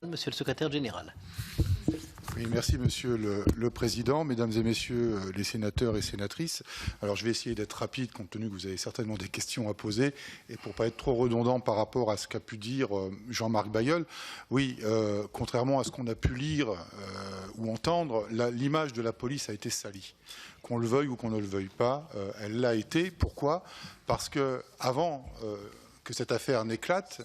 Monsieur le secrétaire général. Oui, merci Monsieur le Président, Mesdames et Messieurs les sénateurs et sénatrices. Alors je vais essayer d'être rapide compte tenu que vous avez certainement des questions à poser et pour ne pas être trop redondant par rapport à ce qu'a pu dire Jean-Marc Bailleul. Oui, contrairement à ce qu'on a pu lire ou entendre, l'image de la police a été salie. Qu'on le veuille ou qu'on ne le veuille pas, elle l'a été. Pourquoi? Parce que avant que cette affaire n'éclate,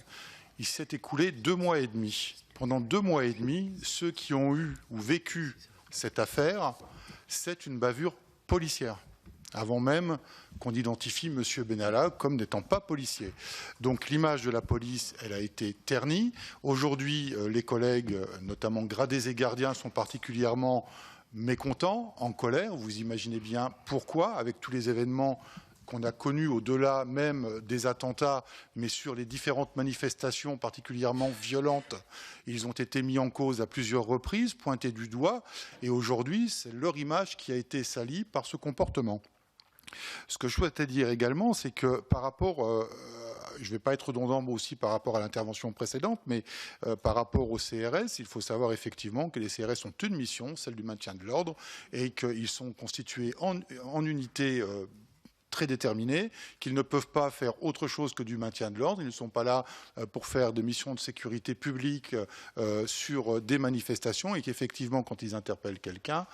il s'est écoulé 2 mois et demi. Pendant 2 mois et demi, ceux qui ont eu ou vécu cette affaire, c'est une bavure policière, avant même qu'on identifie M. Benalla comme n'étant pas policier. Donc l'image de la police, elle a été ternie. Aujourd'hui, les collègues, notamment gradés et gardiens, sont particulièrement mécontents, en colère. Vous imaginez bien pourquoi, avec tous les événements qu'on a connus au-delà même des attentats, mais sur les différentes manifestations particulièrement violentes, ils ont été mis en cause à plusieurs reprises, pointés du doigt, et aujourd'hui, c'est leur image qui a été salie par ce comportement. Ce que je souhaitais dire également, c'est que par rapport, je ne vais pas être redondant moi aussi par rapport à l'intervention précédente, mais par rapport au CRS, il faut savoir effectivement que les CRS ont une mission, celle du maintien de l'ordre, et qu'ils sont constitués en unités très déterminés, qu'ils ne peuvent pas faire autre chose que du maintien de l'ordre. Ils ne sont pas là pour faire des missions de sécurité publique sur des manifestations et qu'effectivement, quand ils interpellent quelqu'un,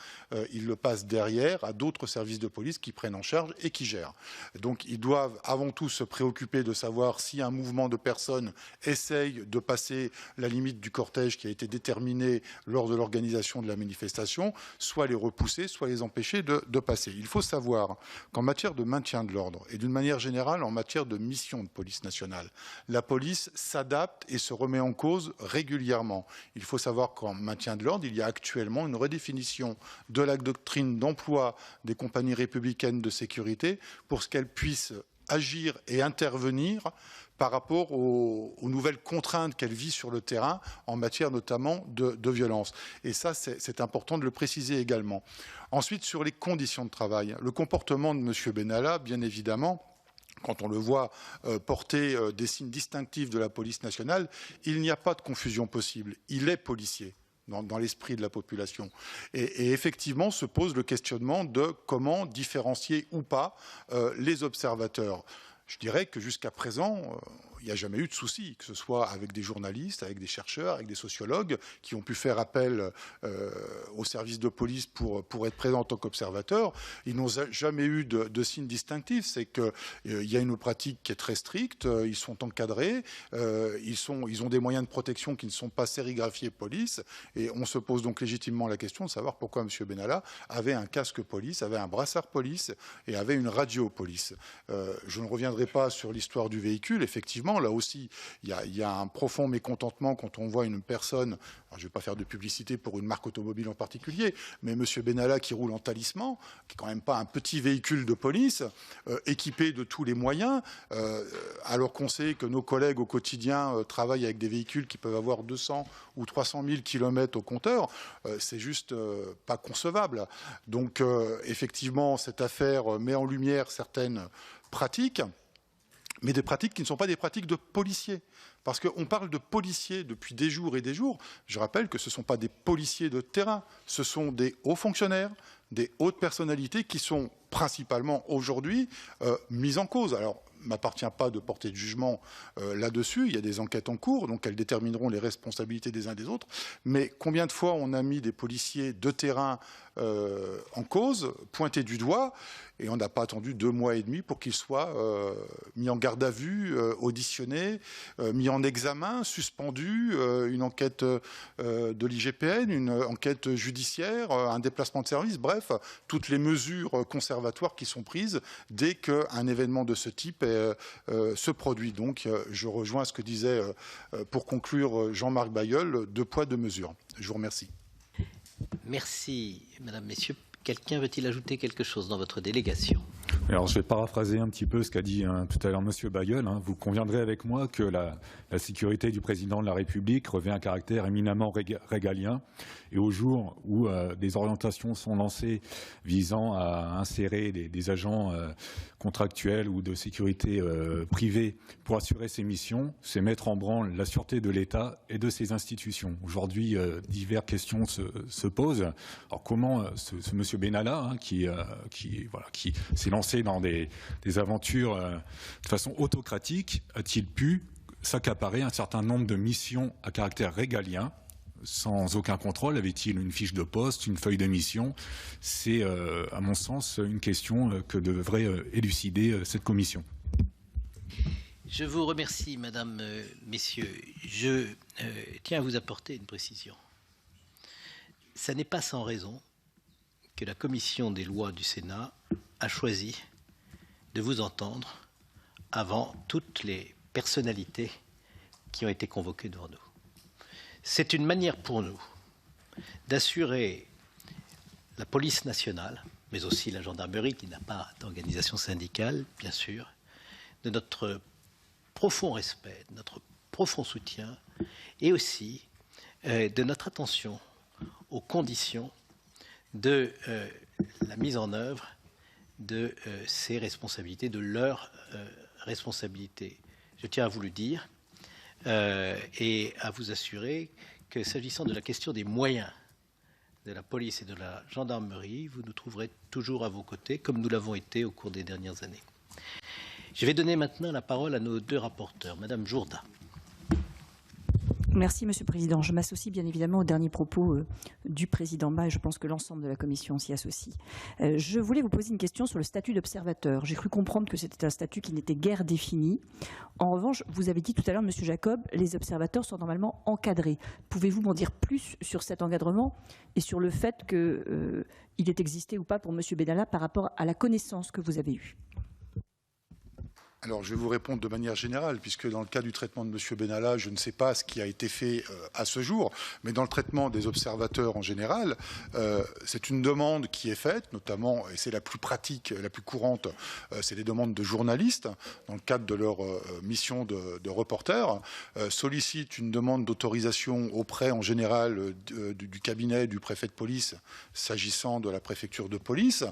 ils le passent derrière à d'autres services de police qui prennent en charge et qui gèrent. Donc, ils doivent avant tout se préoccuper de savoir si un mouvement de personnes essaye de passer la limite du cortège qui a été déterminée lors de l'organisation de la manifestation, soit les repousser, soit les empêcher de passer. Il faut savoir qu'en matière de maintien de l'ordre et d'une manière générale en matière de mission de police nationale, la police s'adapte et se remet en cause régulièrement. Il faut savoir qu'en maintien de l'ordre, il y a actuellement une redéfinition de la doctrine d'emploi des compagnies républicaines de sécurité pour ce qu'elles puissent agir et intervenir par rapport aux nouvelles contraintes qu'elle vit sur le terrain en matière notamment de violence. Et ça, c'est important de le préciser également. Ensuite, sur les conditions de travail, le comportement de M. Benalla, bien évidemment, quand on le voit porter des signes distinctifs de la police nationale, il n'y a pas de confusion possible. Il est policier dans l'esprit de la population. Et effectivement, se pose le questionnement de comment différencier ou pas les observateurs. Je dirais que jusqu'à présent, il n'y a jamais eu de souci, que ce soit avec des journalistes, avec des chercheurs, avec des sociologues qui ont pu faire appel aux services de police pour être présents en tant qu'observateurs. Ils n'ont jamais eu de signe distinctif. C'est qu'il y a une pratique qui est très stricte, ils sont encadrés, ils ont des moyens de protection qui ne sont pas sérigraphiés police. Et on se pose donc légitimement la question de savoir pourquoi M. Benalla avait un casque police, avait un brassard police et avait une radio police. Je ne reviendrai pas sur l'histoire du véhicule. Effectivement, là aussi, il y a un profond mécontentement quand on voit une personne, alors je ne vais pas faire de publicité pour une marque automobile en particulier, mais M. Benalla qui roule en talisman, qui n'est quand même pas un petit véhicule de police, équipé de tous les moyens, alors qu'on sait que nos collègues au quotidien travaillent avec des véhicules qui peuvent avoir 200 ou 300 000 kilomètres au compteur, c'est juste pas concevable. Donc, effectivement, cette affaire met en lumière certaines pratiques, mais des pratiques qui ne sont pas des pratiques de policiers. Parce qu'on parle de policiers depuis des jours et des jours. Je rappelle que ce ne sont pas des policiers de terrain, ce sont des hauts fonctionnaires, des hautes personnalités qui sont principalement aujourd'hui mises en cause. Alors, il ne m'appartient pas de porter de jugement là-dessus. Il y a des enquêtes en cours, donc elles détermineront les responsabilités des uns et des autres. Mais combien de fois on a mis des policiers de terrain en cause, pointés du doigt, et on n'a pas attendu 2 mois et demi pour qu'ils soient mis en garde à vue, auditionnés, mis en examen, suspendus, une enquête de l'IGPN, une enquête judiciaire, un déplacement de service, bref, toutes les mesures conservatoires qui sont prises dès qu'un événement de ce type se produit. Donc, je rejoins ce que disait, pour conclure, Jean-Marc Bailleul, 2 poids, 2 mesures. Je vous remercie. Merci, Mesdames, Messieurs. Quelqu'un veut-il ajouter quelque chose dans votre délégation? Alors, je vais paraphraser un petit peu ce qu'a dit tout à l'heure M. Bailleul. Vous conviendrez avec moi que la sécurité du président de la République revêt un caractère éminemment régalien. Et au jour où des orientations sont lancées visant à insérer des agents contractuels ou de sécurité privée pour assurer ces missions, c'est mettre en branle la sûreté de l'État et de ses institutions. Aujourd'hui, diverses questions se posent. Alors, comment ce M. Benalla, qui s'est lancé dans des aventures de façon autocratique, a-t-il pu s'accaparer un certain nombre de missions à caractère régalien sans aucun contrôle? Avait-il une fiche de poste, une feuille de mission? C'est, à mon sens, une question que devrait élucider cette commission. Je vous remercie, Madame, Messieurs. Je tiens à vous apporter une précision. Ça n'est pas sans raison que la commission des lois du Sénat a choisi de vous entendre avant toutes les personnalités qui ont été convoquées devant nous. C'est une manière pour nous d'assurer la police nationale, mais aussi la gendarmerie qui n'a pas d'organisation syndicale, bien sûr, de notre profond respect, de notre profond soutien et aussi de notre attention aux conditions de la mise en œuvre de ces responsabilités, de leurs responsabilités. Je tiens à vous le dire et à vous assurer que s'agissant de la question des moyens de la police et de la gendarmerie, vous nous trouverez toujours à vos côtés, comme nous l'avons été au cours des dernières années. Je vais donner maintenant la parole à nos deux rapporteurs. Madame Jourda. Merci, Monsieur le Président. Je m'associe bien évidemment aux derniers propos du Président Bas et je pense que l'ensemble de la Commission s'y associe. Je voulais vous poser une question sur le statut d'observateur. J'ai cru comprendre que c'était un statut qui n'était guère défini. En revanche, vous avez dit tout à l'heure, Monsieur Jacob, les observateurs sont normalement encadrés. Pouvez-vous m'en dire plus sur cet encadrement et sur le fait qu'il ait existé ou pas pour Monsieur Benalla par rapport à la connaissance que vous avez eue? Alors, je vais vous répondre de manière générale, puisque dans le cas du traitement de M. Benalla, je ne sais pas ce qui a été fait à ce jour, mais dans le traitement des observateurs en général, c'est une demande qui est faite, notamment, et c'est la plus pratique, la plus courante, c'est les demandes de journalistes, dans le cadre de leur mission de reporter, sollicitent une demande d'autorisation auprès, en général, du cabinet du préfet de police, s'agissant de la préfecture de police,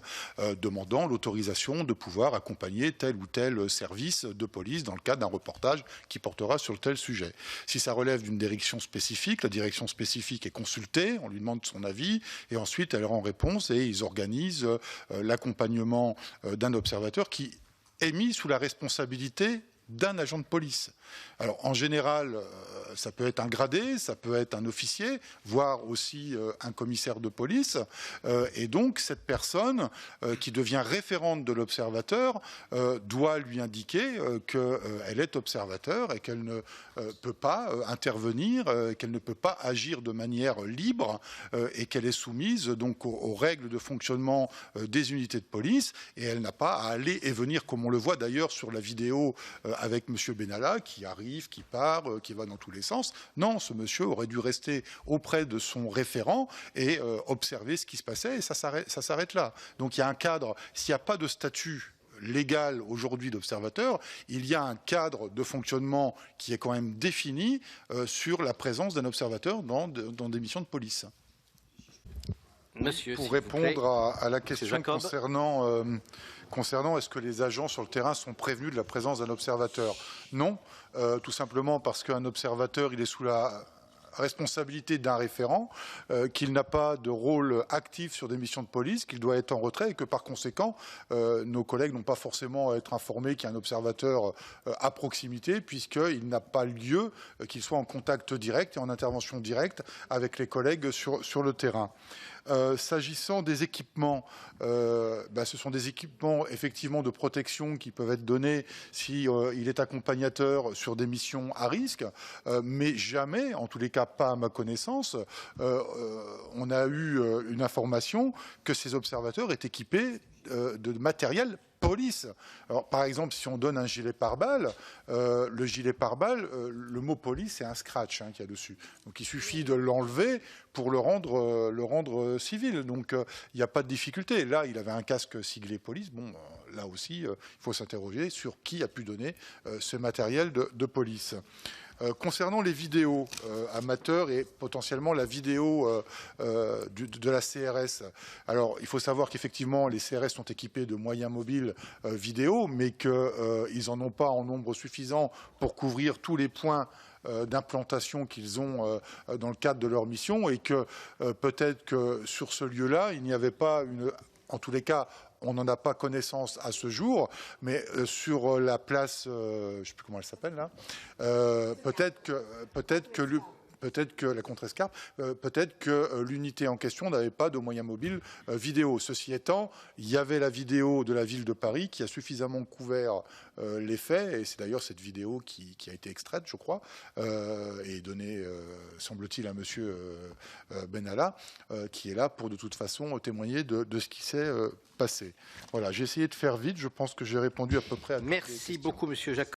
demandant l'autorisation de pouvoir accompagner tel ou tel service de police dans le cadre d'un reportage qui portera sur tel sujet. Si ça relève d'une direction spécifique, la direction spécifique est consultée, on lui demande son avis et ensuite elle rend réponse et ils organisent l'accompagnement d'un observateur qui est mis sous la responsabilité d'un agent de police. Alors en général, ça peut être un gradé, ça peut être un officier, voire aussi un commissaire de police. Et donc cette personne qui devient référente de l'observateur doit lui indiquer qu'elle est observateur et qu'elle ne peut pas intervenir, qu'elle ne peut pas agir de manière libre et qu'elle est soumise donc aux règles de fonctionnement des unités de police et elle n'a pas à aller et venir comme on le voit d'ailleurs sur la vidéo avec M. Benalla qui arrive, qui part, qui va dans tous les sens. Non, ce monsieur aurait dû rester auprès de son référent et observer ce qui se passait et ça s'arrête là. Donc il y a un cadre, s'il n'y a pas de statut légal aujourd'hui d'observateur, il y a un cadre de fonctionnement qui est quand même défini sur la présence d'un observateur dans des missions de police. Monsieur, pour répondre à la question concernant est-ce que les agents sur le terrain sont prévenus de la présence d'un observateur? Non, tout simplement parce qu'un observateur, il est sous la responsabilité d'un référent, qu'il n'a pas de rôle actif sur des missions de police, qu'il doit être en retrait et que par conséquent, nos collègues n'ont pas forcément à être informés qu'il y a un observateur à proximité puisqu'il n'a pas lieu qu'il soit en contact direct et en intervention directe avec les collègues sur le terrain. S'agissant des équipements, ce sont des équipements effectivement de protection qui peuvent être donnés si il est accompagnateur sur des missions à risque, mais jamais, en tous les cas pas à ma connaissance, on a eu une information que ces observateurs est équipés de matériel police. Alors, par exemple, si on donne un gilet pare-balles, le gilet pare-balles, le mot police, c'est un scratch qu'il y a dessus. Donc, il suffit de l'enlever pour le rendre civil. Donc, il n'y a pas de difficulté. Là, il avait un casque siglé police. Bon, là aussi, il faut s'interroger sur qui a pu donner ce matériel de police. Concernant les vidéos amateurs et potentiellement la vidéo de la CRS, alors il faut savoir qu'effectivement les CRS sont équipés de moyens mobiles vidéo, mais qu'ils n'en ont pas en nombre suffisant pour couvrir tous les points d'implantation qu'ils ont dans le cadre de leur mission, et que peut-être que sur ce lieu-là, il n'y avait pas en tous les cas, on n'en a pas connaissance à ce jour, mais sur la place, je ne sais plus comment elle s'appelle là, peut-être que la contre-escarpe, peut-être que l'unité en question n'avait pas de moyens mobiles vidéo. Ceci étant, il y avait la vidéo de la ville de Paris qui a suffisamment couvert les faits, et c'est d'ailleurs cette vidéo qui a été extraite, je crois, et donnée, semble-t-il, à monsieur Benalla, qui est là pour de toute façon témoigner de ce qui s'est passé. Voilà, j'ai essayé de faire vite, je pense que j'ai répondu à peu près à toutes les questions. Merci beaucoup, monsieur Jacob.